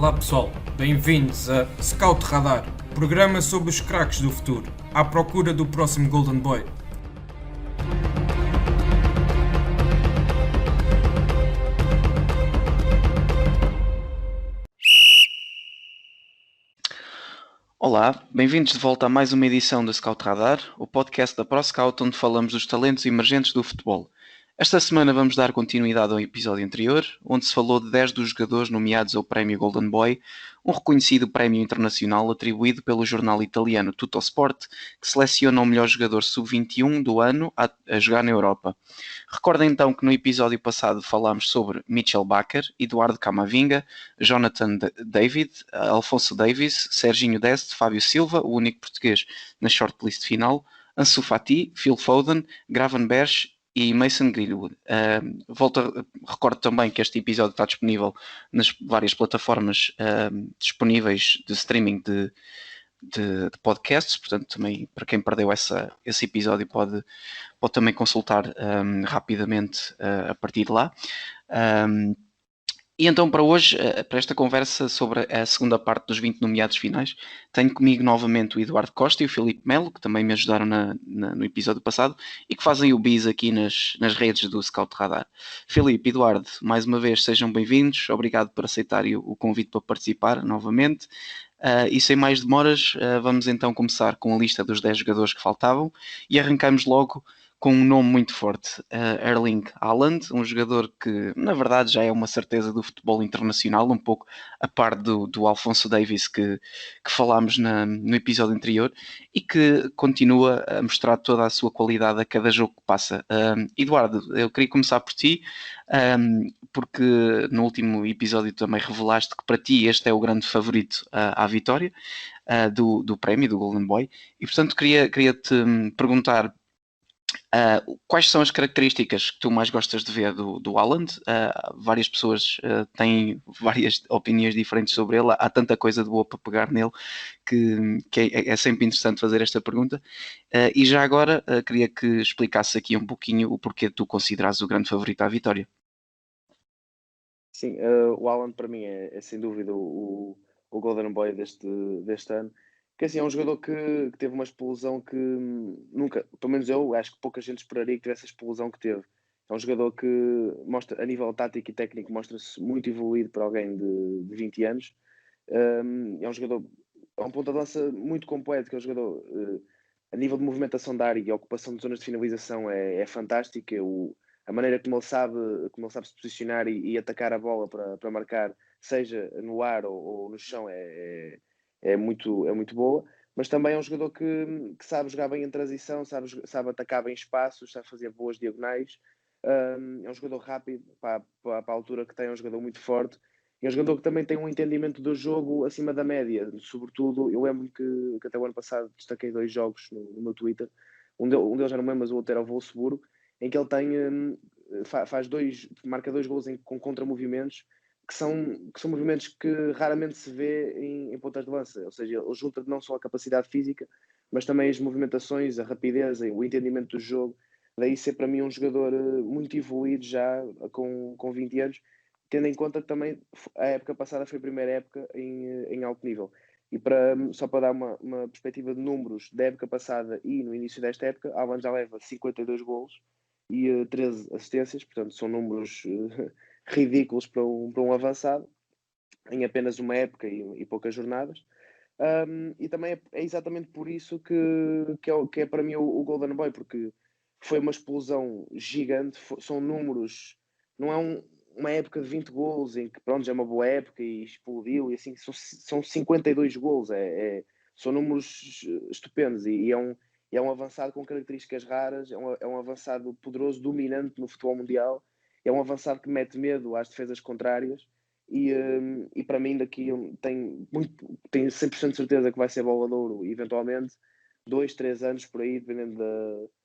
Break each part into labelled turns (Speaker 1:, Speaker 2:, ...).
Speaker 1: Olá pessoal, bem-vindos a Scout Radar, programa sobre os craques do futuro, à procura do próximo Golden Boy.
Speaker 2: Olá, bem-vindos de volta a mais uma edição do Scout Radar, o podcast da ProScout onde falamos dos talentos emergentes do futebol. Esta semana vamos dar continuidade ao episódio anterior, onde se falou de 10 dos jogadores nomeados ao prémio Golden Boy, um reconhecido prémio internacional atribuído pelo jornal italiano Tuttosport, que seleciona o melhor jogador sub-21 do ano a jogar na Europa. Recordem então que no episódio passado falámos sobre Mitchell Bakker, Eduardo Camavinga, Jonathan David, Alfonso Davies, Serginho Dest, Fábio Silva, o único português na shortlist final, Ansu Fati, Phil Foden, Gravenberch e Mason Greenwood. Recordo também que este episódio está disponível nas várias plataformas disponíveis de streaming de podcasts, portanto também para quem perdeu esse episódio pode também consultar rapidamente a partir de lá. E então para hoje, para esta conversa sobre a segunda parte dos 20 nomeados finais, tenho comigo novamente o Eduardo Costa e o Filipe Melo, que também me ajudaram no episódio passado e que fazem o bis aqui nas redes do Scout Radar. Filipe, Eduardo, mais uma vez sejam bem-vindos, obrigado por aceitarem o convite para participar novamente. E sem mais demoras, vamos então começar com a lista dos 10 jogadores que faltavam e arrancamos logo com um nome muito forte, Erling Haaland, um jogador que na verdade já é uma certeza do futebol internacional, um pouco a par do Alfonso Davies que falámos no episódio anterior e que continua a mostrar toda a sua qualidade a cada jogo que passa. Eduardo, eu queria começar por ti, porque no último episódio também revelaste que para ti este é o grande favorito à vitória do prémio, do Golden Boy, e portanto queria-te perguntar quais são as características que tu mais gostas de ver do Haaland? Várias pessoas têm várias opiniões diferentes sobre ele, há tanta coisa de boa para pegar nele que é sempre interessante fazer esta pergunta. E já agora queria que explicasse aqui um pouquinho o porquê tu consideras o grande favorito à vitória.
Speaker 3: Sim, o Haaland para mim é sem dúvida o Golden Boy deste ano. Que assim, é um jogador que teve uma explosão que nunca, pelo menos eu acho que pouca gente esperaria que tivesse a explosão que teve. É um jogador que mostra, a nível tático e técnico, mostra-se muito evoluído para alguém de 20 anos. É um jogador, é um ponta de lança muito completo, que é um jogador a nível de movimentação da área e ocupação de zonas de finalização é fantástica. A maneira como ele sabe se posicionar e atacar a bola para marcar, seja no ar ou no chão, é muito boa. Mas também é um jogador que sabe jogar bem em transição, sabe atacar bem espaços, sabe fazer boas diagonais. É um jogador rápido para a altura que tem, é um jogador muito forte. É um jogador que também tem um entendimento do jogo acima da média. Sobretudo, eu lembro que até o ano passado destaquei 2 jogos no meu Twitter. Um deles já não me lembro, mas o outro era o Wolfsburgo, em que ele tem, marca 2 gols com contramovimentos, que são movimentos que raramente se vê em pontas de lança. Ou seja, ele junta não só a capacidade física, mas também as movimentações, a rapidez, o entendimento do jogo. Daí ser para mim um jogador muito evoluído já com 20 anos, tendo em conta que também a época passada foi a primeira época em alto nível. E só para dar uma perspectiva de números da época passada e no início desta época, Alban já leva 52 golos e 13 assistências, portanto são números ridículos para um avançado em apenas uma época e poucas jornadas. E também é exatamente por isso que é para mim o Golden Boy, porque foi uma explosão gigante, são números, não é uma época de 20 gols em que pronto, já é uma boa época e explodiu, e assim, são 52 gols, são números estupendos e é um avançado com características raras, é um avançado poderoso, dominante no futebol mundial, é um avançado que mete medo às defesas contrárias e para mim daqui tenho 100% de certeza que vai ser bola de ouro, eventualmente 2, 3 anos por aí, dependendo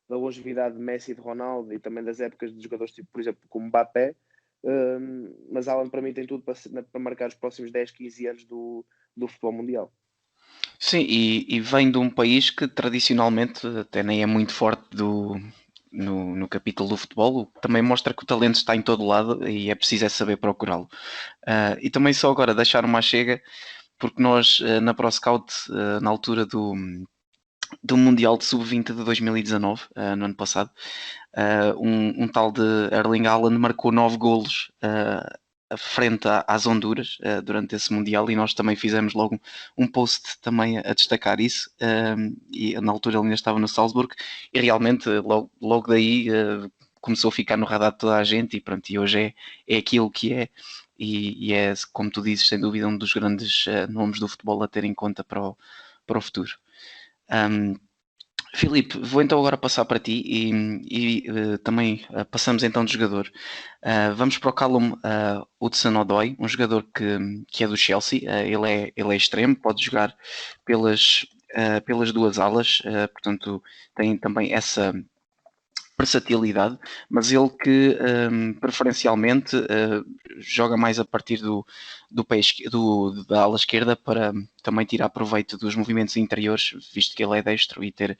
Speaker 3: da longevidade de Messi e de Ronaldo e também das épocas de jogadores tipo, por exemplo, como Mbappé. Mas Alan para mim tem tudo para marcar os próximos 10, 15 anos do futebol mundial.
Speaker 2: Sim, e vem de um país que tradicionalmente até nem é muito forte no capítulo do futebol, o que também mostra que o talento está em todo lado e é preciso é saber procurá-lo. E também só agora deixar uma chega, porque nós na ProScout, na altura do Mundial de Sub-20 de 2019, no ano passado, um tal de Erling Haaland marcou 9 golos frente às Honduras durante esse Mundial, e nós também fizemos logo um post também a destacar isso, e na altura ele ainda estava no Salzburg, e realmente logo daí começou a ficar no radar de toda a gente, e pronto, e hoje é aquilo que é, e é, como tu dizes, sem dúvida um dos grandes nomes do futebol a ter em conta para o futuro. Filipe, vou então agora passar para ti e também passamos então de jogador. Vamos para o Callum Hudson-Odoi, um jogador que é do Chelsea. Ele é extremo, pode jogar pelas duas alas, portanto tem também essa versatilidade, mas ele que preferencialmente joga mais a partir do pé da ala esquerda, para também tirar proveito dos movimentos interiores, visto que ele é destro, e ter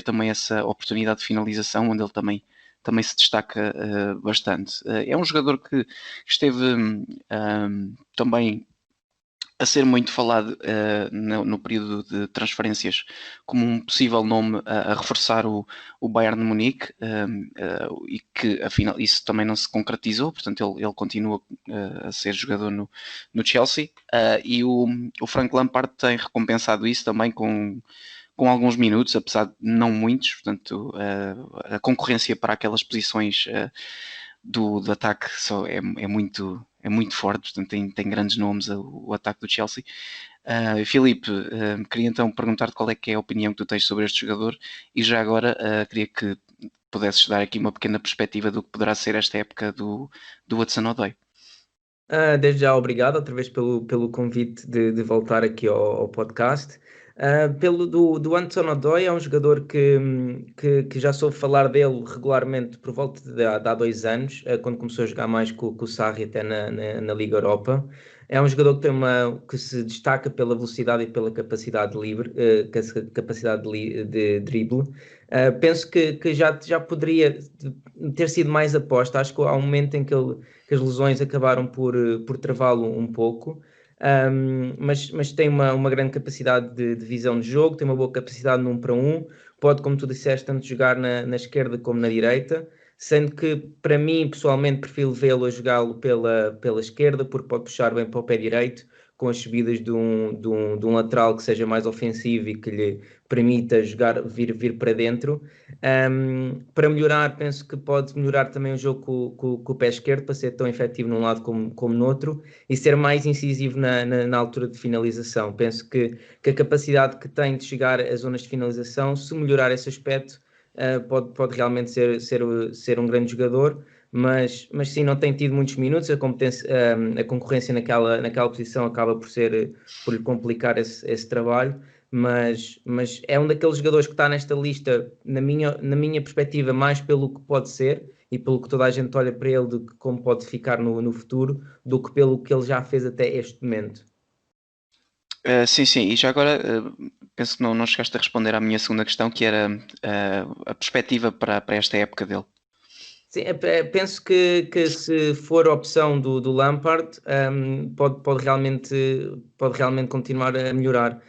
Speaker 2: também essa oportunidade de finalização, onde ele também se destaca bastante. É um jogador que esteve também a ser muito falado no período de transferências como um possível nome a reforçar o Bayern de Munique, e que afinal isso também não se concretizou, portanto ele continua a ser jogador no Chelsea, e o Frank Lampard tem recompensado isso também com alguns minutos, apesar de não muitos, portanto a concorrência para aquelas posições do ataque é muito forte, portanto tem grandes nomes o ataque do Chelsea. Filipe, queria então perguntar-te qual é que é a opinião que tu tens sobre este jogador, e já agora queria que pudesses dar aqui uma pequena perspectiva do que poderá ser esta época do Hudson-Odoi.
Speaker 4: Desde já, obrigado outra vez pelo convite de voltar aqui ao podcast. Do Hudson-Odoi, é um jogador que já soube falar dele regularmente por volta de há 2 anos, quando começou a jogar mais com o Sarri até na Liga Europa. É um jogador que se destaca pela velocidade e pela capacidade livre, capacidade de drible. Penso que já poderia ter sido mais aposta. Acho que há um momento em que as lesões acabaram por travá-lo um pouco. Mas tem uma grande capacidade de visão de jogo, tem uma boa capacidade no 1 para 1, pode, como tu disseste, tanto jogar na esquerda como na direita, sendo que, para mim, pessoalmente, prefiro vê-lo a jogá-lo pela esquerda, porque pode puxar bem para o pé direito, com as subidas de um lateral que seja mais ofensivo e que lhe permita vir para dentro. Para melhorar, penso que pode melhorar também o jogo com o pé esquerdo, para ser tão efetivo num lado como no outro, e ser mais incisivo na altura de finalização. Penso que a capacidade que tem de chegar às zonas de finalização, se melhorar esse aspecto, pode realmente ser um grande jogador, mas sim, não tem tido muitos minutos. A concorrência naquela posição acaba por lhe complicar esse trabalho, mas é um daqueles jogadores que está nesta lista, na minha perspectiva, mais pelo que pode ser e pelo que toda a gente olha para ele, de como pode ficar no futuro, do que pelo que ele já fez até este momento.
Speaker 2: Sim, e já agora penso que não chegaste a responder à minha segunda questão, que era a perspectiva para esta época dele.
Speaker 4: Sim, penso que se for a opção do Lampard, pode realmente continuar a melhorar.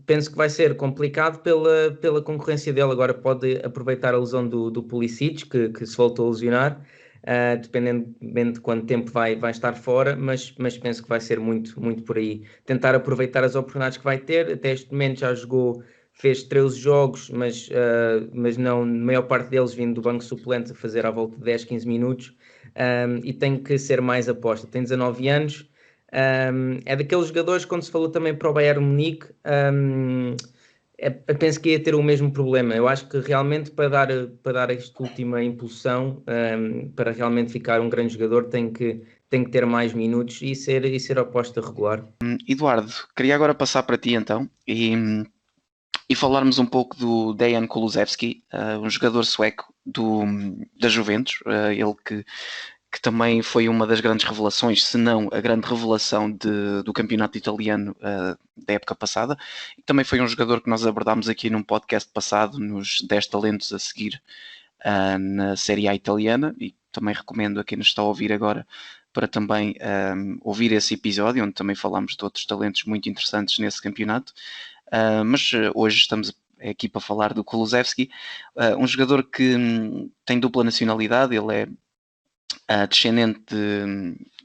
Speaker 4: Penso que vai ser complicado pela concorrência dele. Agora pode aproveitar a lesão do Pulisic, que se voltou a lesionar, dependendo de quanto tempo vai estar fora, mas penso que vai ser muito, muito por aí. Tentar aproveitar as oportunidades que vai ter. Até este momento já fez 13 jogos, mas não, a maior parte deles vindo do banco suplente, a fazer à volta de 10, 15 minutos, e tem que ser mais aposta. Tem 19 anos, é daqueles jogadores, quando se falou também para o Bayern Munique, penso que ia ter o mesmo problema. Eu acho que realmente para dar esta última impulsão, para realmente ficar um grande jogador, tem que ter mais minutos e ser aposta regular.
Speaker 2: Eduardo, queria agora passar para ti então, e falarmos um pouco do Dejan Kulusevski, um jogador sueco da Juventus, ele que também foi uma das grandes revelações, se não a grande revelação do campeonato italiano da época passada. E também foi um jogador que nós abordámos aqui num podcast passado, nos 10 talentos a seguir na Série A italiana, e também recomendo a quem nos está a ouvir agora para também ouvir esse episódio, onde também falámos de outros talentos muito interessantes nesse campeonato. Mas hoje estamos aqui para falar do Kulusevski, um jogador que tem dupla nacionalidade. Ele é descendente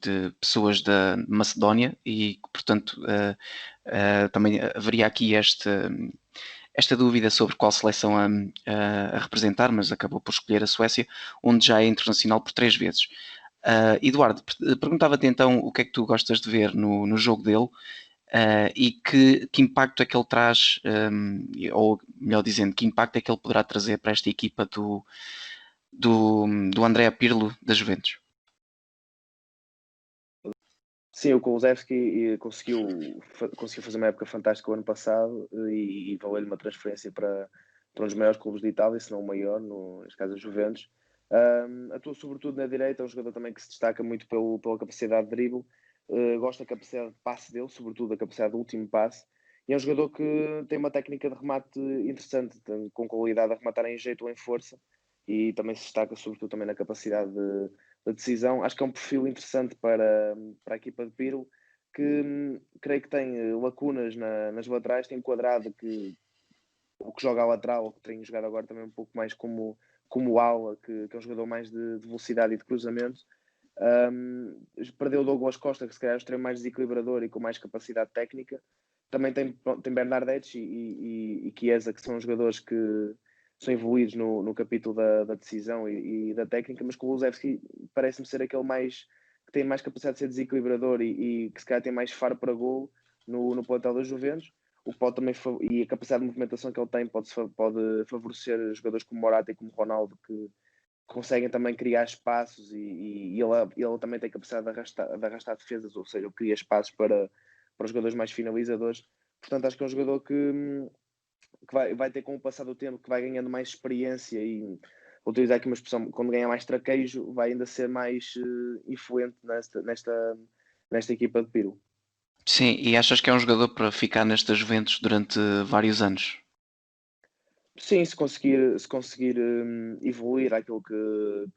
Speaker 2: de pessoas da Macedónia e, portanto, também haveria aqui esta dúvida sobre qual seleção a representar, mas acabou por escolher a Suécia, onde já é internacional por 3 vezes. Eduardo, perguntava-te então o que é que tu gostas de ver no jogo dele, e que impacto é que ele traz, ou melhor dizendo, que impacto é que ele poderá trazer para esta equipa do Andrea Pirlo da Juventus?
Speaker 3: Sim, o Kulusevski conseguiu fazer uma época fantástica o ano passado e valeu-lhe uma transferência para um dos maiores clubes de Itália, se não o maior, neste caso a Juventus. Atua sobretudo na direita, é um jogador também que se destaca muito pela capacidade de drible. Gosto da capacidade de passe dele, sobretudo da capacidade do último passe. E é um jogador que tem uma técnica de remate interessante, com qualidade a rematar em jeito ou em força, e também se destaca sobretudo também na capacidade de decisão. Acho que é um perfil interessante para a equipa de Pirlo, que creio que tem lacunas nas laterais, tem enquadrado que o que joga à lateral, ou que tem jogado agora também um pouco mais como ala, que é um jogador mais de velocidade e de cruzamento. Perdeu o Douglas Costa, que se calhar é o extremo mais desequilibrador e com mais capacidade técnica. Também tem Bernardeschi e Chiesa, que são jogadores que são evoluídos no capítulo da decisão e da técnica, mas com o Kulusevski parece-me ser aquele que tem mais capacidade de ser desequilibrador e que se calhar tem mais faro para gol no plantel da Juventus. O que pode também, e a capacidade de movimentação que ele tem pode favorecer jogadores como Morata e como Ronaldo, que conseguem também criar espaços, e ele também tem capacidade de arrastar defesas, ou seja, ele cria espaços para os jogadores mais finalizadores. Portanto, acho que é um jogador que vai ter, com o passar do tempo, que vai ganhando mais experiência e, vou utilizar aqui uma expressão, quando ganha mais traquejo, vai ainda ser mais influente nesta equipa de Pirlo.
Speaker 2: Sim, e achas que é um jogador para ficar nesta Juventus durante vários anos?
Speaker 3: Sim, se conseguir evoluir aquilo que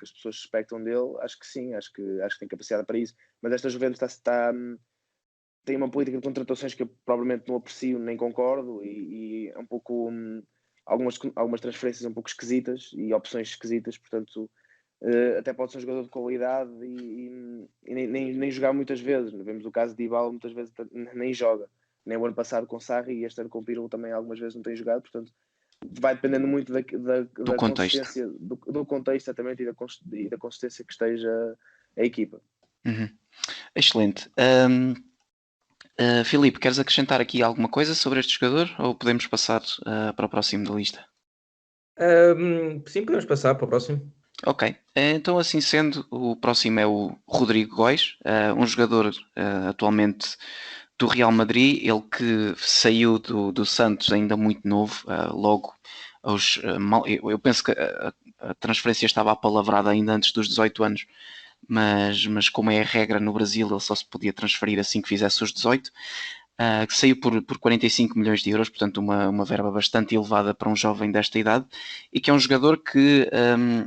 Speaker 3: as pessoas suspeitam dele, acho que sim, acho que tem capacidade para isso. Mas esta Juventus tem uma política de contratações que eu provavelmente não aprecio nem concordo, e é um pouco algumas transferências um pouco esquisitas e opções esquisitas, portanto até pode ser um jogador de qualidade e nem jogar muitas vezes. Vemos o caso de Dybala, muitas vezes nem joga, nem o ano passado com Sarri, e este ano com Pirlo também algumas vezes não tem jogado, portanto vai dependendo muito da
Speaker 2: contexto.
Speaker 3: consistência, do contexto exatamente, e da consistência que esteja a equipa.
Speaker 2: Uhum. Excelente. Filipe, queres acrescentar aqui alguma coisa sobre este jogador, ou podemos passar para o próximo da lista?
Speaker 4: Sim, podemos passar para o próximo.
Speaker 2: Ok, então assim sendo, o próximo é o Rodrigo Góis, um jogador atualmente do Real Madrid, ele que saiu do Santos ainda muito novo, logo eu penso que a transferência estava apalavrada ainda antes dos 18 anos, mas como é a regra no Brasil, ele só se podia transferir assim que fizesse os 18, que saiu por 45 milhões de euros, portanto uma verba bastante elevada para um jovem desta idade, e que é um jogador que,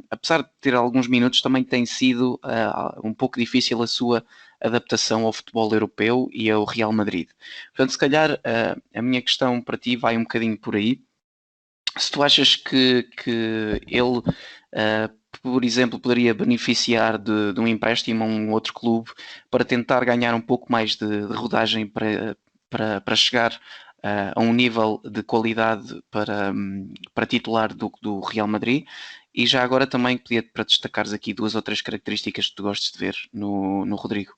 Speaker 2: apesar de ter alguns minutos, também tem sido um pouco difícil a sua adaptação ao futebol europeu e ao Real Madrid. Portanto, se calhar a minha questão para ti vai um bocadinho por aí. Se tu achas que ele, por exemplo, poderia beneficiar de um empréstimo a um outro clube para tentar ganhar um pouco mais de rodagem para chegar a um nível de qualidade para titular do Real Madrid, e já agora também pedia para destacares aqui 2 ou 3 características que tu gostes de ver no Rodrigo.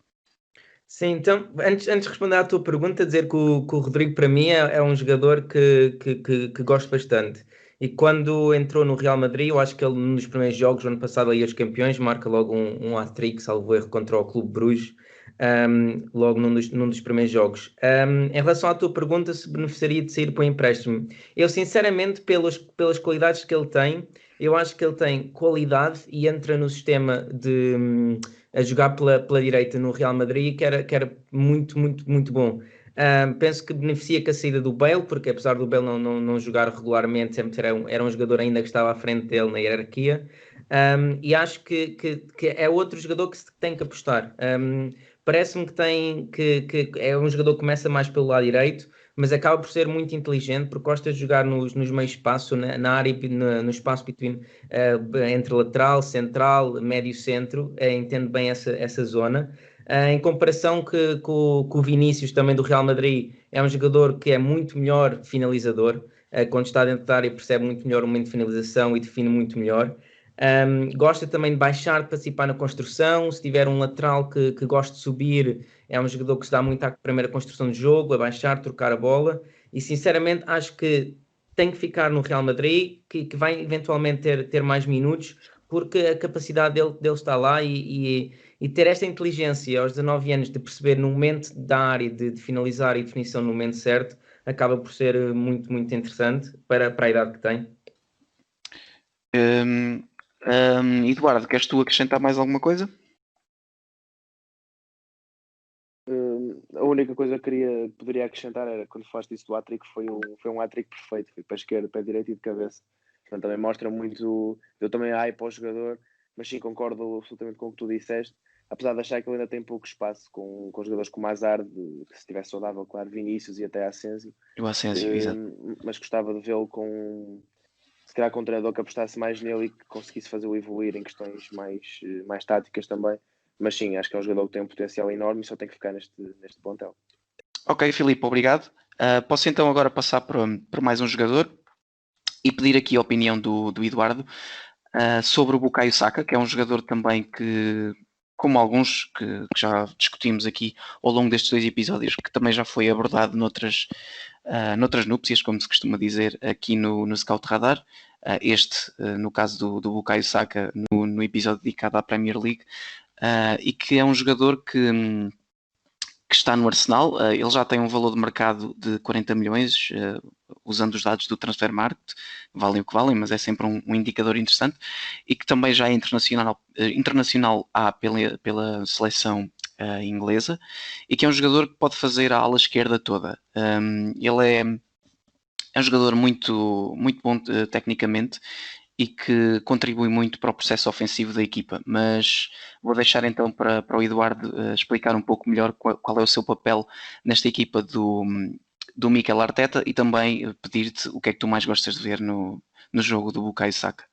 Speaker 4: Sim, então, antes de responder à tua pergunta, dizer que o Rodrigo para mim é um jogador que gosto bastante. E quando entrou no Real Madrid, eu acho que ele, nos primeiros jogos, no ano passado, aí os campeões, marca logo um hat-trick, salvo erro, contra o Clube Bruges, logo num dos primeiros jogos. Em relação à tua pergunta, se beneficiaria de sair para o empréstimo, eu sinceramente, pelas qualidades que ele tem, eu acho que ele tem qualidade e entra no sistema a jogar pela direita no Real Madrid, que era muito, muito, muito bom. Penso que beneficia com a saída do Bale, porque apesar do Bale não jogar regularmente, sempre era um jogador ainda que estava à frente dele na hierarquia. E acho que é outro jogador que se tem que apostar. Parece-me que é um jogador que começa mais pelo lado direito, mas acaba por ser muito inteligente, porque gosta de jogar nos meios espaço, na área, no espaço entre lateral, central, médio centro, entende bem essa zona. Em comparação com o Vinícius, também do Real Madrid, é um jogador que é muito melhor finalizador. Quando está dentro da área, percebe muito melhor o momento de finalização e define muito melhor. Gosta também de baixar, de participar na construção. Se tiver um lateral que gosta de subir, é um jogador que se dá muito à primeira construção de jogo, a baixar, trocar a bola. E sinceramente acho que tem que ficar no Real Madrid, que vai eventualmente ter mais minutos, porque a capacidade dele está lá e ter esta inteligência aos 19 anos de perceber no momento da área de finalizar e definição no momento certo, acaba por ser muito, muito interessante para a idade que tem.
Speaker 2: Eduardo, queres tu acrescentar mais alguma coisa?
Speaker 3: A única coisa que poderia acrescentar era, quando falaste isso do hat-trick, foi um hat-trick perfeito, foi para a esquerda, pé direito e de cabeça. Portanto, também mostra muito, eu também hype para o jogador, mas sim, concordo absolutamente com o que tu disseste, apesar de achar que ele ainda tem pouco espaço com jogadores como Hazard, que se estivesse saudável, claro, Vinícius e até Asensio.
Speaker 2: O Asensio, exato.
Speaker 3: Mas gostava de vê-lo se calhar com um treinador que apostasse mais nele e que conseguisse fazê-lo evoluir em questões mais táticas também. Mas sim, acho que é um jogador que tem um potencial enorme e só tem que ficar neste plantel.
Speaker 2: Ok, Filipe, obrigado. Posso então agora passar para mais um jogador e pedir aqui a opinião do Eduardo sobre o Bukayo Saka, que é um jogador também que, como alguns que já discutimos aqui ao longo destes 2 episódios, que também já foi abordado noutras núpcias, como se costuma dizer, aqui no Scout Radar. No caso do Bukayo Saka, no episódio dedicado à Premier League, e que é um jogador que está no Arsenal. Ele já tem um valor de mercado de 40 milhões, usando os dados do Transfermarkt, valem o que valem, mas é sempre um indicador interessante, e que também já é internacional pela seleção inglesa, e que é um jogador que pode fazer a ala esquerda toda. Ele é um jogador muito, muito bom tecnicamente, e que contribui muito para o processo ofensivo da equipa, mas vou deixar então para o Eduardo explicar um pouco melhor qual é o seu papel nesta equipa do Mikel Arteta, e também pedir-te o que é que tu mais gostas de ver no jogo do Bukayo Saka.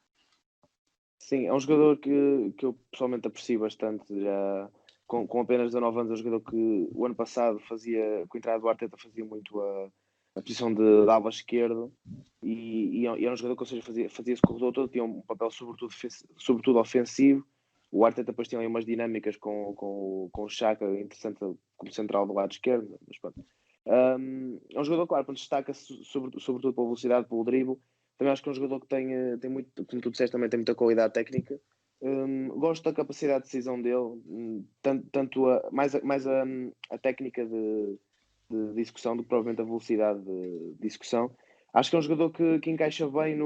Speaker 3: Sim, é um jogador que eu pessoalmente aprecio bastante. Já com apenas 19 anos, é um jogador que o ano passado com a entrada do Arteta fazia muito a posição de ala esquerdo, e era um jogador que, ou seja, fazia esse corredor todo, tinha um papel sobretudo ofensivo. O Arteta depois tinha ali umas dinâmicas com o Xhaka interessante como central do lado esquerdo, mas pronto. É um jogador, claro, que destaca sobretudo pela velocidade, pelo drible. Também acho que é um jogador que tem muito, como tu disseste, também tem muita qualidade técnica. Gosto da capacidade de decisão dele, tanto mais a técnica de execução do que provavelmente a velocidade de execução. Acho que é um jogador que encaixa bem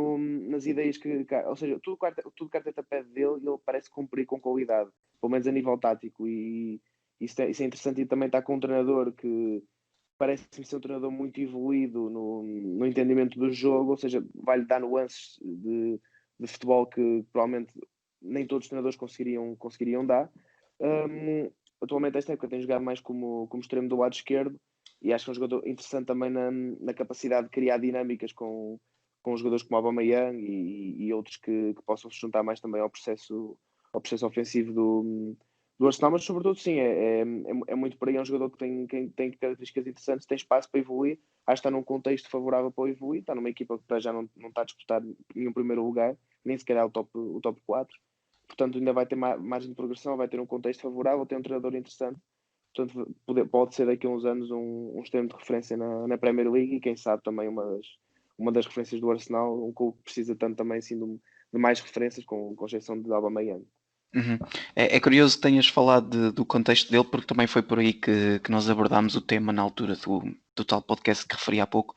Speaker 3: nas ideias ou seja, tudo que a Arteta pede dele, ele parece cumprir com qualidade, pelo menos a nível tático, e isso é interessante. E também está com um treinador que parece-me ser um treinador muito evoluído no entendimento do jogo, ou seja, vai-lhe dar nuances de futebol que provavelmente nem todos os treinadores conseguiriam dar. Atualmente esta época tem jogado mais como extremo do lado esquerdo, e acho que é um jogador interessante também na capacidade de criar dinâmicas com jogadores como Aubameyang e outros que possam se juntar mais também ao processo ofensivo do Arsenal. Mas sobretudo sim, é muito por aí. É um jogador que tem características interessantes, tem espaço para evoluir, acho que está num contexto favorável para evoluir, está numa equipa que já não está a disputar nenhum primeiro lugar, nem sequer é o top 4, portanto ainda vai ter margem de progressão, vai ter um contexto favorável, tem um treinador interessante. Portanto, pode ser daqui a uns anos um extremo de referência na Premier League, e quem sabe também uma das referências do Arsenal, um clube que precisa tanto também assim de mais referências, com exceção de Aubameyang.
Speaker 2: Uhum. É curioso que tenhas falado do contexto dele, porque também foi por aí que nós abordámos o tema na altura do tal podcast que referi há pouco.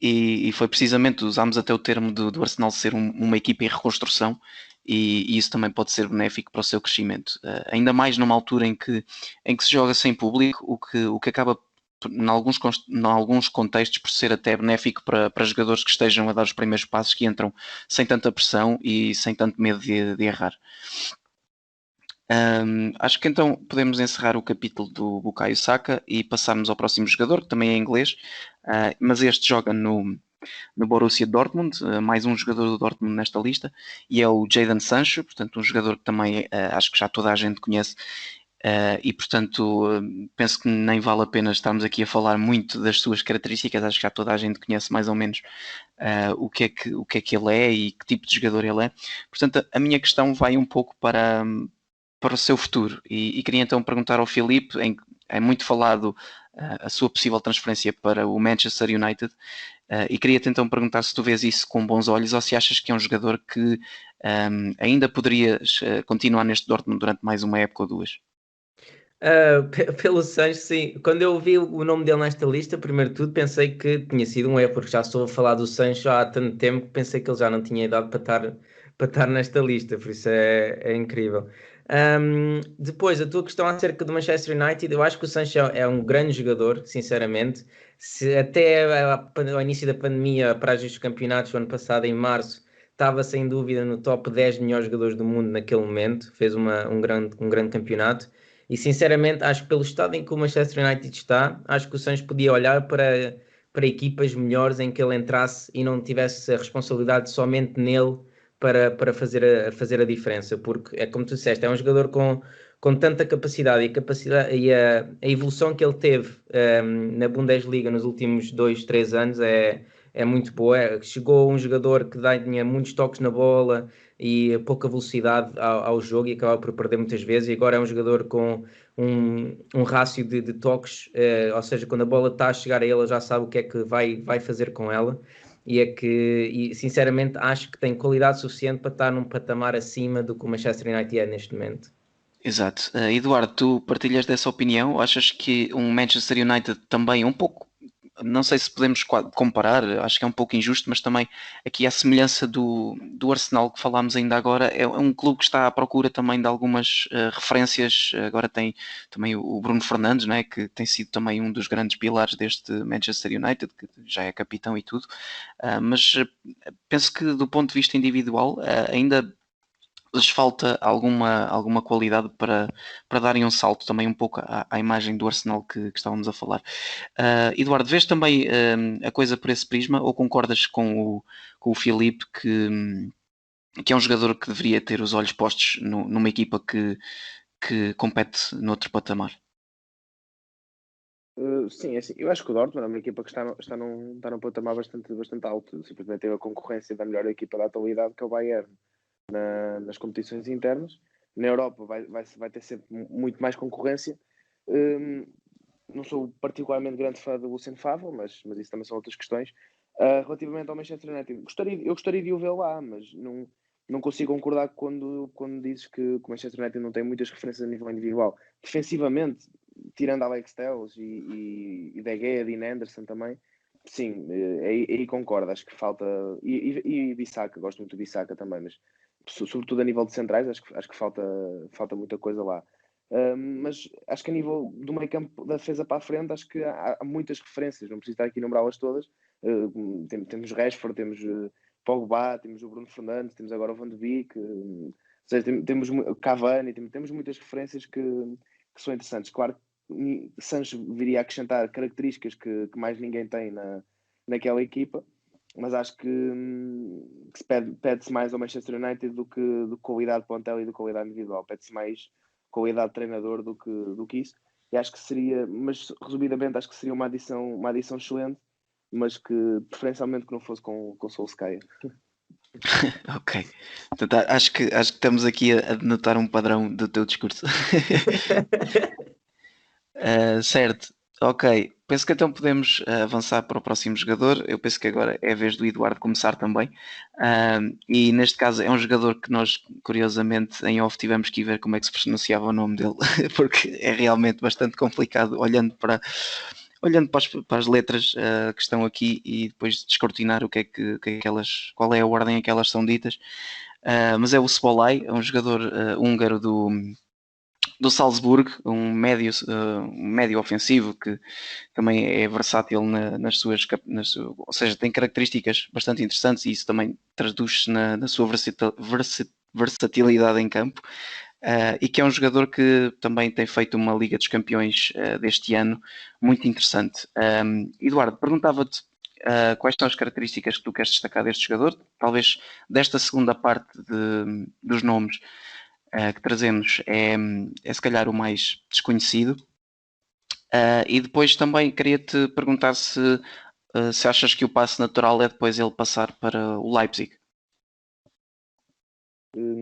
Speaker 2: E foi precisamente, usámos até o termo do Arsenal ser uma equipa em reconstrução, e isso também pode ser benéfico para o seu crescimento. Ainda mais numa altura em que se joga sem público, o que acaba em alguns contextos por ser até benéfico para jogadores que estejam a dar os primeiros passos, que entram sem tanta pressão e sem tanto medo de errar. Acho que então podemos encerrar o capítulo do Bukayo Saka e passarmos ao próximo jogador, que também é inglês, mas este joga no Borussia Dortmund, mais um jogador do Dortmund nesta lista, e é o Jadon Sancho, portanto um jogador que também acho que já toda a gente conhece, e portanto penso que nem vale a pena estarmos aqui a falar muito das suas características, acho que já toda a gente conhece mais ou menos o que é que ele é e que tipo de jogador ele é. Portanto, a minha questão vai um pouco para o seu futuro, e queria então perguntar ao Filipe, é muito falado a sua possível transferência para o Manchester United, e queria-te então perguntar se tu vês isso com bons olhos ou se achas que é um jogador que ainda poderias continuar neste Dortmund durante mais uma época ou duas.
Speaker 4: Pelo Sancho, sim. Quando eu vi o nome dele nesta lista, primeiro de tudo pensei que tinha sido um erro, porque já estou a falar do Sancho há tanto tempo que pensei que ele já não tinha idade para estar nesta lista, por isso é incrível. Depois, a tua questão acerca do Manchester United, eu acho que o Sancho é um grande jogador, sinceramente. Se até ao início da pandemia, para os campeonatos, o ano passado, em março, estava sem dúvida no top 10 melhores jogadores do mundo naquele momento, fez um grande campeonato. E sinceramente, acho que pelo estado em que o Manchester United está, acho que o Sancho podia olhar para equipas melhores em que ele entrasse e não tivesse a responsabilidade somente nele para fazer a diferença, porque é como tu disseste, é um jogador com tanta capacidade e a evolução que ele teve na Bundesliga nos últimos 2-3 anos é muito boa. Chegou um jogador que tinha muitos toques na bola e pouca velocidade ao jogo e acaba por perder muitas vezes, e agora é um jogador com um rácio de toques, ou seja, quando a bola está a chegar a ele já sabe o que é que vai fazer com ela, e sinceramente acho que tem qualidade suficiente para estar num patamar acima do que o Manchester United é neste momento.
Speaker 2: Exato. Eduardo, tu partilhas dessa opinião? Ou achas que um Manchester United também um pouco, não sei se podemos comparar, acho que é um pouco injusto, mas também aqui à semelhança do Arsenal que falámos ainda agora, é um clube que está à procura também de algumas referências. Agora tem também o Bruno Fernandes, né, que tem sido também um dos grandes pilares deste Manchester United, que já é capitão e tudo, mas penso que do ponto de vista individual ainda lhes falta alguma qualidade para darem um salto também um pouco à imagem do Arsenal que estávamos a falar. Eduardo, vês também a coisa por esse prisma ou concordas com o Filipe que é um jogador que deveria ter os olhos postos numa equipa que compete noutro patamar?
Speaker 3: Sim, é assim, eu acho que o Dortmund é uma equipa que está num patamar bastante alto. Simplesmente teve a concorrência da melhor equipa da atualidade, que é o Bayern, nas competições internas. Na Europa vai ter sempre muito mais concorrência. Não sou particularmente grande fã do Lucien Favre, mas isso também são outras questões. Relativamente ao Manchester United, eu gostaria de o ver lá, mas não consigo concordar quando dizes que o Manchester United não tem muitas referências a nível individual. Defensivamente, tirando Alex Telles e De Gea, Dean Anderson também, sim, aí concordo, acho que falta, e Bissaka, gosto muito do Bissaka também, mas sobretudo a nível de centrais, acho que falta muita coisa lá. Mas acho que a nível do meio campo da defesa para a frente, acho que há muitas referências, não preciso estar aqui a numerá-las todas. Temos Rashford, temos Pogba, temos o Bruno Fernandes, temos agora o Van de Beek, ou seja, temos Cavani, temos muitas referências que são interessantes. Claro que Sancho viria a acrescentar características que mais ninguém tem naquela equipa, mas acho que se pede-se mais ao Manchester United do que qualidade de plantel e do qualidade individual. Pede-se mais qualidade de treinador do que isso. E acho que seria, mas resumidamente, acho que seria uma adição excelente, mas que preferencialmente que não fosse com Solskjaer.
Speaker 2: Ok. Portanto, acho que estamos aqui a denotar um padrão do teu discurso. Certo. Ok. Penso que então podemos avançar para o próximo jogador. Eu penso que agora é a vez do Eduardo começar também. E neste caso é um jogador que nós, curiosamente, em off tivemos que ir ver como é que se pronunciava o nome dele, porque é realmente bastante complicado olhando para as letras que estão aqui e depois descortinar qual é a ordem em que elas são ditas. mas é o Szoboszlai, é um jogador húngaro do Salzburgo, um médio ofensivo que também é versátil ou seja, tem características bastante interessantes e isso também traduz-se na sua versatilidade em campo. E que é um jogador que também tem feito uma Liga dos Campeões deste ano muito interessante. Eduardo, perguntava-te quais são as características que tu queres destacar deste jogador, talvez desta segunda parte dos nomes que trazemos é se calhar o mais desconhecido. E depois também queria-te perguntar se achas que o passo natural é depois ele passar para o Leipzig.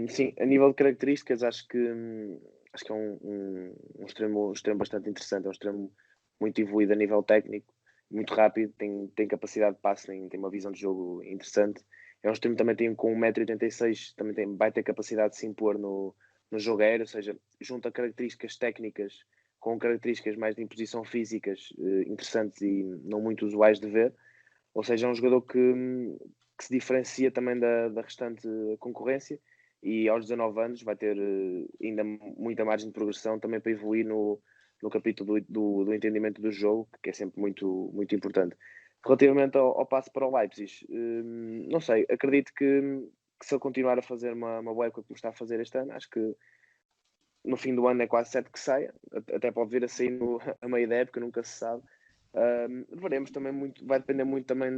Speaker 3: Sim, a nível de características, acho que é um extremo bastante interessante. É um extremo muito evoluído a nível técnico, muito rápido, tem capacidade de passe, tem uma visão de jogo interessante. É um extremo também tem com 1,86 m, também vai ter capacidade de se impor no jogo aéreo, ou seja, junta características técnicas com características mais de imposição físicas interessantes e não muito usuais de ver. Ou seja, é um jogador que se diferencia também da restante concorrência e aos 19 anos vai ter ainda muita margem de progressão também para evoluir no capítulo do entendimento do jogo, que é sempre muito, muito importante. Relativamente ao passo para o Leipzig, não sei, acredito que se ele continuar a fazer uma boa época como está a fazer este ano, acho que no fim do ano é quase certo que saia, até pode vir a sair a meio da época, nunca se sabe. Veremos também muito, vai depender muito também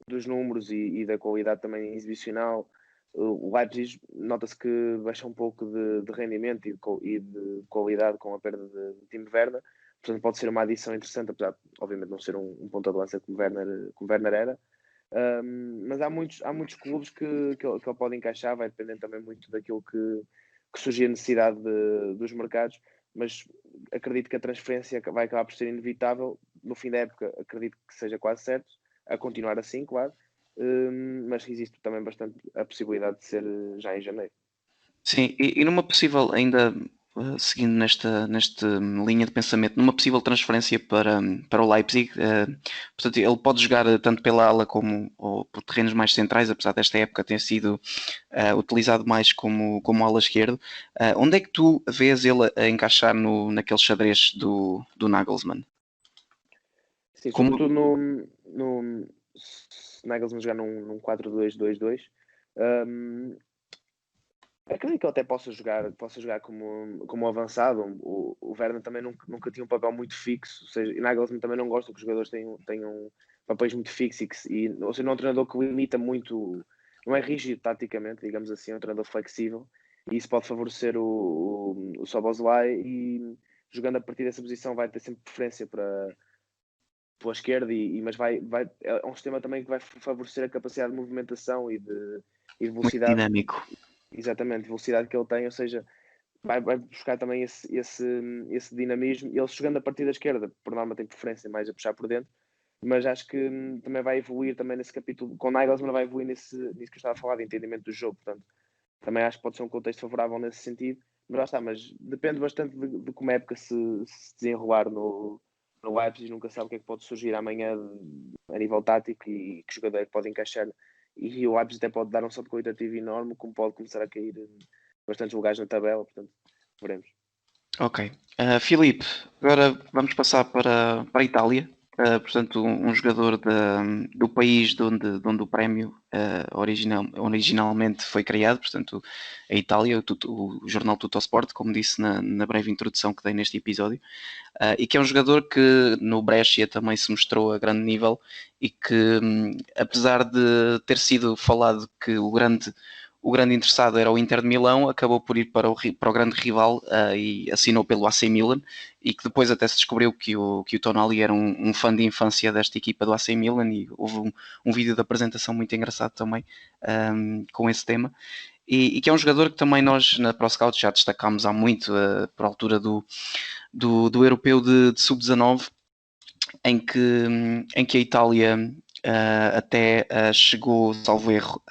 Speaker 3: dos números e da qualidade também exibicional. O Leipzig nota-se que baixa um pouco de rendimento e de qualidade com a perda de Timo Werner, portanto pode ser uma adição interessante, apesar de obviamente não ser um ponta de lança como Werner era. Mas há muitos clubes que ele pode encaixar, vai depender também muito daquilo que surgir a necessidade dos mercados, mas acredito que a transferência vai acabar por ser inevitável. No fim da época, acredito que seja quase certo, a continuar assim, claro, mas existe também bastante a possibilidade de ser já em janeiro.
Speaker 2: Sim, e numa possível, ainda seguindo nesta linha de pensamento, numa possível transferência para o Leipzig, portanto, ele pode jogar tanto pela ala como ou por terrenos mais centrais, apesar desta época ter sido utilizado mais como ala esquerdo. Onde é que tu vês ele a encaixar naquele xadrez do Nagelsmann?
Speaker 3: Sim, sobretudo se Nagelsmann jogar num 4-2-2-2, acredito que ele até possa jogar como avançado. O Werner também nunca tinha um papel muito fixo, ou seja, e Nagelsmann também não gosta que os jogadores tenham papéis muito fixos, ou seja, não é um treinador que limita muito, não é rígido taticamente, digamos assim, é um treinador flexível, e isso pode favorecer o Szoboszlai, e jogando a partir dessa posição vai ter sempre preferência para a esquerda, mas é um sistema também que vai favorecer a capacidade de movimentação e de velocidade.
Speaker 2: Muito dinâmico.
Speaker 3: Exatamente, velocidade que ele tem, ou seja, vai buscar também esse dinamismo. Ele jogando a partir da esquerda, por norma tem preferência mais a puxar por dentro, mas acho que também vai evoluir também nesse capítulo, com Nagelsmann vai evoluir nisso que eu estava a falar, de entendimento do jogo, portanto, também acho que pode ser um contexto favorável nesse sentido, mas lá está, mas depende bastante de como a época se desenrolar no Leipzig, nunca sabe o que é que pode surgir amanhã a nível tático e que jogador é que pode encaixar, e o Leipzig até pode dar um salto qualitativo enorme, como pode começar a cair bastantes lugares na tabela, portanto, veremos.
Speaker 2: Ok. Filipe, agora vamos passar para a Itália. Portanto, um jogador do país de onde o prémio originalmente foi criado, portanto, a Itália, o jornal Tuttosport, como disse na breve introdução que dei neste episódio, e que é um jogador que no Brescia também se mostrou a grande nível e que, apesar de ter sido falado que o grande interessado era o Inter de Milão, acabou por ir para o grande rival e assinou pelo AC Milan, e que depois até se descobriu que o Tonali era um fã de infância desta equipa do AC Milan, e houve um vídeo de apresentação muito engraçado também com esse tema, e que é um jogador que também nós na ProScout já destacámos há muito, por altura do europeu de sub-19, em que a Itália até chegou, salvo erro,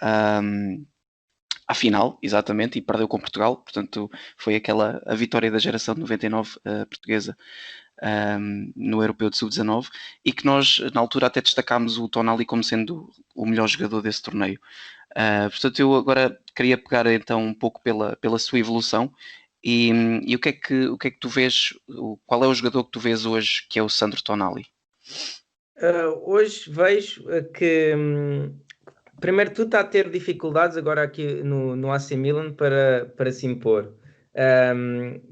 Speaker 2: à final, exatamente, e perdeu com Portugal. Portanto, foi a vitória da geração de 99 portuguesa no Europeu de Sub-19 e que nós, na altura, até destacámos o Tonali como sendo o melhor jogador desse torneio. Portanto, eu agora queria pegar então um pouco pela sua evolução e o que é que tu vês, qual é o jogador que tu vês hoje que é o Sandro Tonali?
Speaker 4: Hoje vejo que primeiro tudo está a ter dificuldades agora aqui no AC Milan para se impor.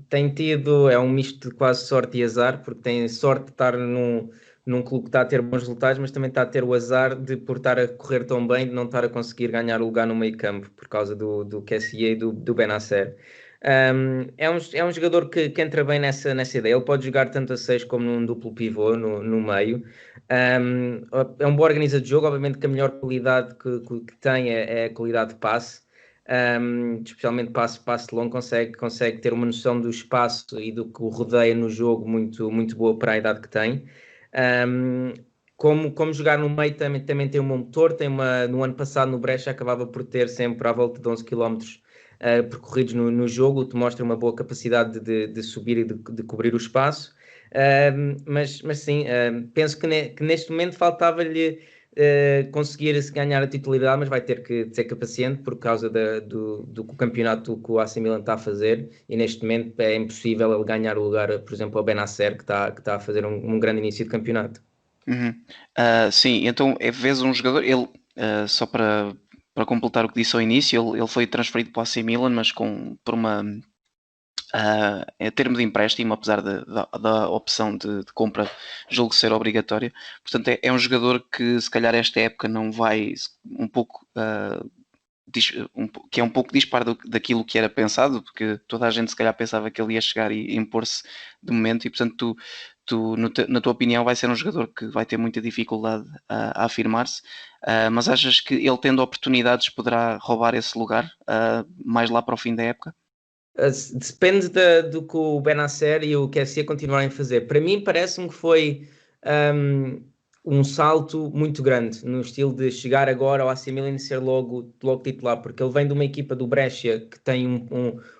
Speaker 4: Tem tido, é um misto de quase sorte e azar, porque tem sorte de estar num clube que está a ter bons resultados, mas também está a ter o azar de, por estar a correr tão bem, de não estar a conseguir ganhar o lugar no meio campo, por causa do Kessie e do Benacer. É um jogador que entra bem nessa ideia. Ele pode jogar tanto a 6 como num duplo pivô no meio. É um bom organizador de jogo, obviamente que a melhor qualidade que tem é a qualidade de passe, especialmente passe longo, consegue ter uma noção do espaço e do que o rodeia no jogo muito, muito boa para a idade que tem. Como jogar no meio também tem um bom motor, no ano passado no Brecha acabava por ter sempre à volta de 11 km percorridos no jogo, o que mostra uma boa capacidade de subir e de cobrir o espaço. Mas sim, penso que neste momento faltava-lhe conseguir ganhar a titularidade, mas vai ter que ser paciente por causa do campeonato que o AC Milan está a fazer, e neste momento é impossível ele ganhar o lugar, por exemplo, ao Benacer, que está a fazer um grande início de campeonato.
Speaker 2: Sim, então vês um jogador, ele só para completar o que disse ao início, ele foi transferido para o AC Milan, mas por uma em termo de empréstimo, apesar da opção de compra julgo ser obrigatória. Portanto, é um jogador que se calhar esta época não vai um pouco que é um pouco dispar daquilo que era pensado, porque toda a gente se calhar pensava que ele ia chegar e impor-se de momento, e portanto na tua opinião vai ser um jogador que vai ter muita dificuldade a afirmar-se, mas achas que ele tendo oportunidades poderá roubar esse lugar mais lá para o fim da época?
Speaker 4: Depende do que o Benacer e o QSE continuarem a fazer. Para mim parece-me que foi um salto muito grande no estilo de chegar agora ao AC Milan e ser logo titular, porque ele vem de uma equipa do Brescia que tem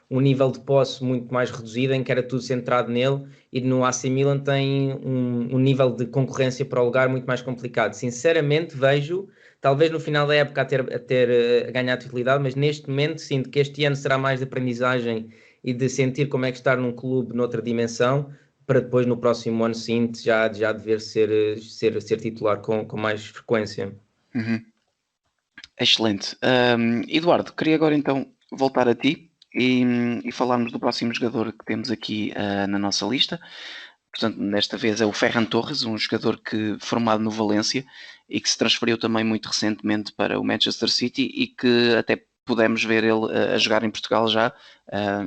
Speaker 4: um nível de posse muito mais reduzido, em que era tudo centrado nele, e no AC Milan tem um nível de concorrência para o lugar muito mais complicado. Sinceramente vejo, talvez no final da época a ganhar a titularidade, mas neste momento sinto que este ano será mais de aprendizagem e de sentir como é que estar num clube noutra dimensão, para depois no próximo ano seguinte já dever ser titular com mais frequência.
Speaker 2: Excelente. Eduardo, queria agora então voltar a ti e falarmos do próximo jogador que temos aqui na nossa lista. Portanto, desta vez é o Ferran Torres, um jogador que formado no Valência e que se transferiu também muito recentemente para o Manchester City e que até pudemos ver ele a jogar em Portugal já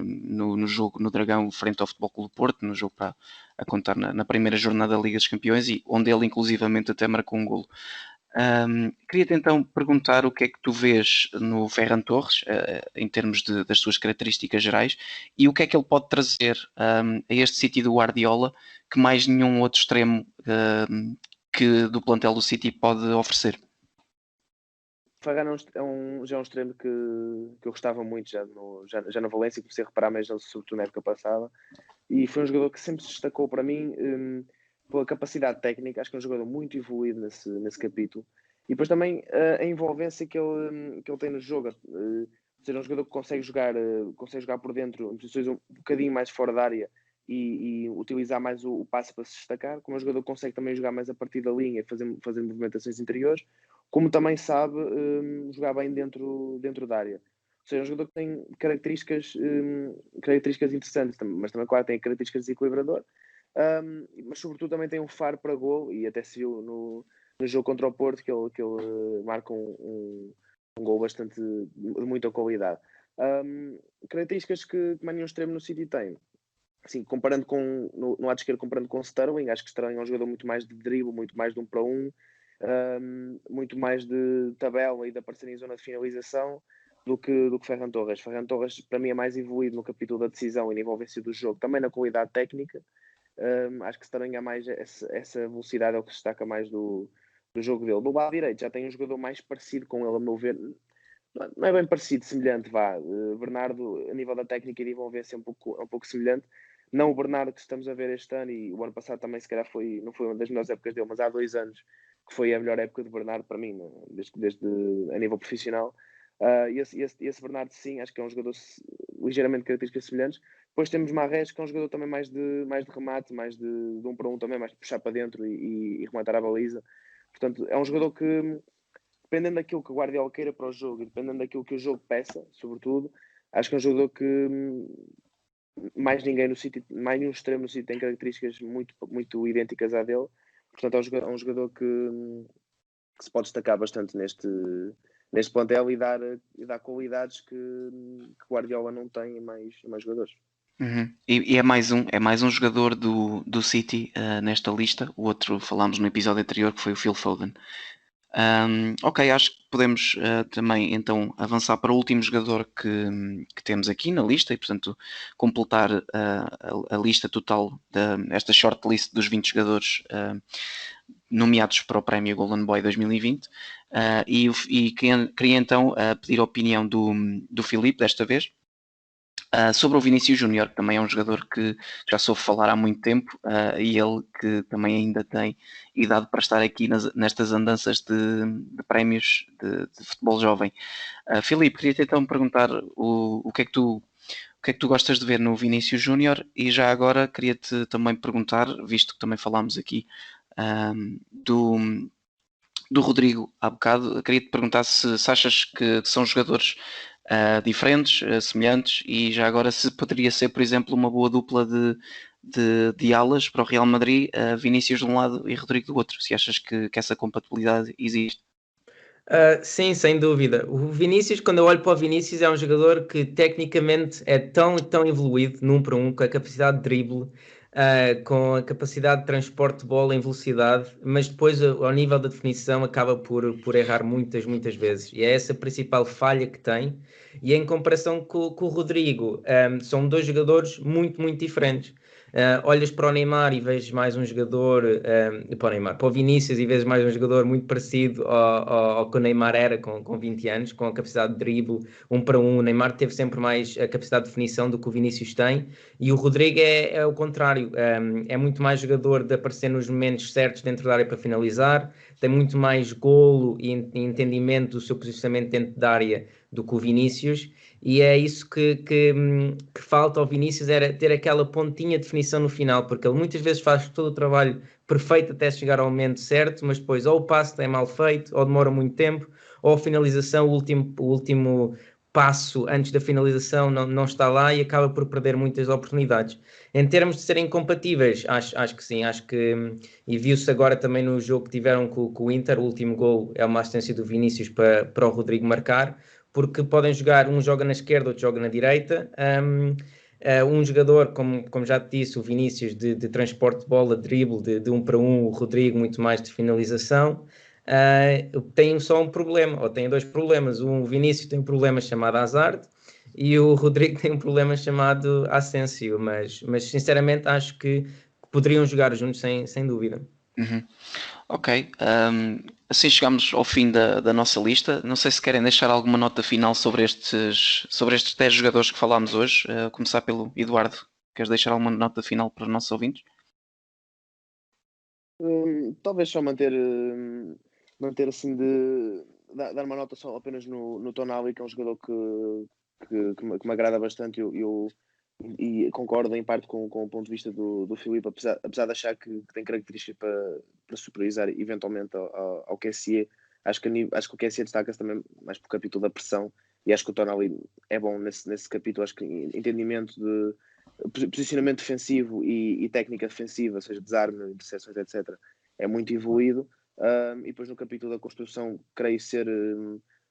Speaker 2: no jogo no Dragão frente ao Futebol Clube do Porto, no jogo a contar na primeira jornada da Liga dos Campeões, e onde ele inclusivamente até marcou um golo. Queria-te então perguntar o que é que tu vês no Ferran Torres, em termos das suas características gerais, e o que é que ele pode trazer a este City do Guardiola que mais nenhum outro extremo que do plantel do City pode oferecer.
Speaker 3: Ferran já é um extremo que eu gostava muito já na Valência, comecei a reparar mais sobretudo na época passada, e foi um jogador que sempre se destacou para mim pela capacidade técnica. Acho que é um jogador muito evoluído nesse capítulo, e depois também a envolvência que ele tem no jogo, ou seja, é um jogador que consegue jogar por dentro em posições um bocadinho mais fora da área e utilizar mais o passe para se destacar, como é um jogador que consegue também jogar mais a partir da linha, fazer movimentações interiores, como também sabe jogar bem dentro da área. Ou seja, é um jogador que tem características interessantes, mas também, claro, tem características de desequilibrador, mas sobretudo também tem um faro para gol, e até se viu no jogo contra o Porto que ele marca um gol bastante de muita qualidade. Características que mais nenhum extremo no City tem. Assim, comparando no lado esquerdo, comparando com o Sterling, acho que Sterling é um jogador muito mais de drible, muito mais de 1 para 1, muito mais de tabela e de aparecer em zona de finalização do que Ferran Torres. Ferran Torres, para mim, é mais evoluído no capítulo da decisão e na envolvência do jogo, também na qualidade técnica. Acho que Sterling é mais essa velocidade, é o que se destaca mais do jogo dele. Do lado direito já tem um jogador mais parecido com ele, a meu ver. Não é bem parecido, semelhante, vá. Bernardo, a nível da técnica e de envolvência, é um pouco semelhante, não o Bernardo que estamos a ver este ano, e o ano passado também se calhar não foi uma das melhores épocas dele, mas há 2 anos que foi a melhor época de Bernardo para mim, né? desde a nível profissional. Esse Bernardo, sim, acho que é um jogador ligeiramente características semelhantes. Depois temos Marrés, que é um jogador também mais de remate, mais de 1 para 1 também, mais de puxar para dentro e rematar a baliza. Portanto, é um jogador que, dependendo daquilo que o Guardiola queira para o jogo e dependendo daquilo que o jogo peça, sobretudo, acho que é um jogador que mais ninguém no City, mais nenhum extremo no City tem características muito idênticas à dele. Portanto, é um jogador que se pode destacar bastante neste plantel e dar qualidades que Guardiola não tem em mais jogadores.
Speaker 2: E é mais um jogador do City nesta lista. O outro falámos no episódio anterior, que foi o Phil Foden. Ok, acho que podemos também então avançar para o último jogador que temos aqui na lista e, portanto, completar a lista total desta shortlist dos 20 jogadores nomeados para o prémio Golden Boy 2020. E queria então pedir a opinião do Filipe desta vez. Sobre o Vinícius Júnior, que também é um jogador que já soube falar há muito tempo e ele que também ainda tem idade para estar aqui nestas andanças de prémios de futebol jovem. Filipe, queria-te então perguntar o que é que tu gostas de ver no Vinícius Júnior e já agora queria-te também perguntar, visto que também falámos aqui do Rodrigo há bocado, queria-te perguntar se achas que são jogadores diferentes, semelhantes, e já agora se poderia ser, por exemplo, uma boa dupla de alas para o Real Madrid, Vinícius de um lado e Rodrigo do outro, se achas que essa compatibilidade existe.
Speaker 4: Sim, sem dúvida. O Vinícius, quando eu olho para o Vinícius, é um jogador que tecnicamente é tão evoluído num para um, com a capacidade de drible, com a capacidade de transporte de bola em velocidade, mas depois ao nível da definição acaba por errar muitas vezes. E é essa a principal falha que tem. E em comparação com o Rodrigo, são dois jogadores muito diferentes. Olhas para o Neymar e vês mais um jogador, para o Vinícius e vês mais um jogador muito parecido ao que o Neymar era com 20 anos, com a capacidade de drible, 1 para 1. O Neymar teve sempre mais a capacidade de definição do que o Vinícius tem, e o Rodrigo é o contrário, é muito mais jogador de aparecer nos momentos certos dentro da área para finalizar, tem muito mais golo e entendimento do seu posicionamento dentro da área do que o Vinícius. E é isso que falta ao Vinícius, era ter aquela pontinha de definição no final, porque ele muitas vezes faz todo o trabalho perfeito até chegar ao momento certo, mas depois ou o passe é mal feito, ou demora muito tempo, ou a finalização, o último passo antes da finalização não está lá e acaba por perder muitas oportunidades. Em termos de serem compatíveis, acho que sim, e viu-se agora também no jogo que tiveram com o Inter, o último gol é uma assistência do Vinícius para o Rodrigo marcar, porque podem jogar, um joga na esquerda, outro joga na direita. Um jogador, como já te disse, o Vinícius de transporte de bola, drible, de 1 para 1, o Rodrigo muito mais de finalização. Tem só um problema, ou tem dois problemas. O Vinícius tem um problema chamado Hazard e o Rodrigo tem um problema chamado Asensio, mas sinceramente acho que poderiam jogar juntos sem dúvida.
Speaker 2: Ok, assim chegamos ao fim da nossa lista. Não sei se querem deixar alguma nota final sobre estes 10 jogadores que falámos hoje. Começar pelo Eduardo. Queres deixar alguma nota final para os nossos ouvintes?
Speaker 3: Talvez só manter assim dar uma nota só apenas no Tonali, que é um jogador que me agrada bastante. E concordo em parte com o ponto de vista do Filipe, apesar de achar que tem características para superiorizar eventualmente ao QSE. Acho que o QSE destaca-se também mais por capítulo da pressão, e acho que o Tonali é bom nesse capítulo. Acho que entendimento de posicionamento defensivo e técnica defensiva, ou seja, desarme, interseções, etc., é muito evoluído. E depois no capítulo da construção, creio ser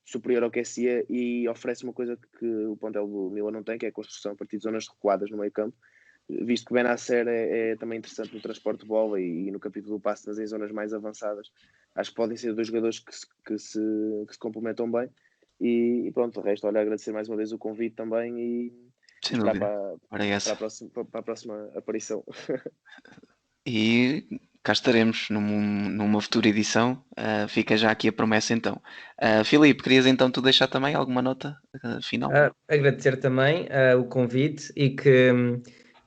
Speaker 3: superior ao QSE e oferece uma coisa que o plantel do Milan não tem, que é a construção a partir de zonas recuadas no meio campo, visto que o Benacer é também interessante no transporte de bola e no capítulo do passe em zonas mais avançadas. Acho que podem ser dois jogadores que se complementam bem. E pronto, o resto, olha, agradecer mais uma vez o convite também e
Speaker 2: Sem
Speaker 3: esperar
Speaker 2: dúvida.
Speaker 3: para a próxima aparição.
Speaker 2: E cá estaremos numa futura edição. Fica já aqui a promessa então. Filipe, querias então tu deixar também alguma nota final?
Speaker 4: Agradecer também o convite e que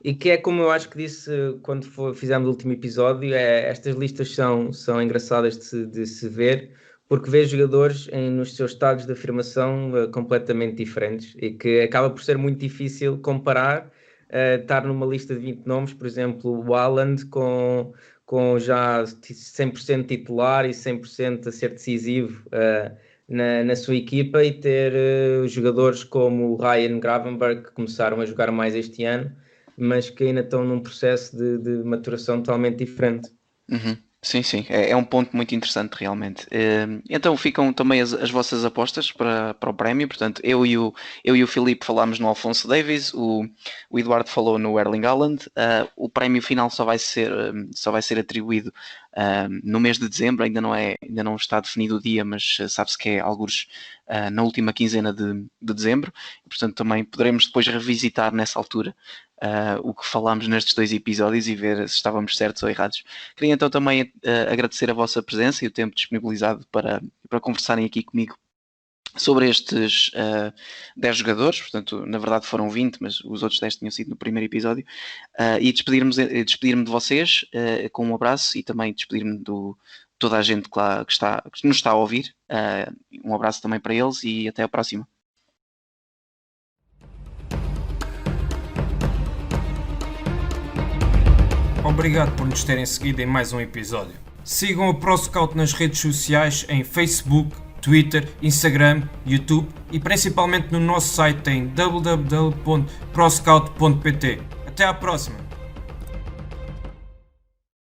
Speaker 4: e que é como eu acho que disse quando fizemos o último episódio, estas listas são engraçadas de se ver, porque vê jogadores nos seus estados de afirmação completamente diferentes e que acaba por ser muito difícil comparar, estar numa lista de 20 nomes, por exemplo, o Haaland com já 100% titular e 100% a ser decisivo na sua equipa, e ter jogadores como o Ryan Gravenberch, que começaram a jogar mais este ano, mas que ainda estão num processo de maturação totalmente diferente.
Speaker 2: Uhum. Sim, sim, é um ponto muito interessante realmente. Então ficam também as vossas apostas para o prémio. Portanto, eu e o Filipe falámos no Alphonso Davies, o Eduardo falou no Erling Haaland. O prémio final só vai ser atribuído no mês de dezembro. Ainda não está definido o dia, mas sabe-se que é algures na última quinzena de dezembro. Portanto, também poderemos depois revisitar nessa altura o que falámos nestes 2 episódios e ver se estávamos certos ou errados. Queria então também agradecer a vossa presença e o tempo disponibilizado para conversarem aqui comigo sobre estes 10 jogadores. Portanto, na verdade foram 20, mas os outros 10 tinham sido no primeiro episódio, e despedir-me de vocês com um abraço, e também despedir-me de toda a gente que nos está a ouvir. Um abraço também para eles e até a próxima.
Speaker 1: Obrigado por nos terem seguido em mais um episódio. Sigam o ProScout nas redes sociais em Facebook, Twitter, Instagram, YouTube e principalmente no nosso site em www.proscout.pt. Até à próxima!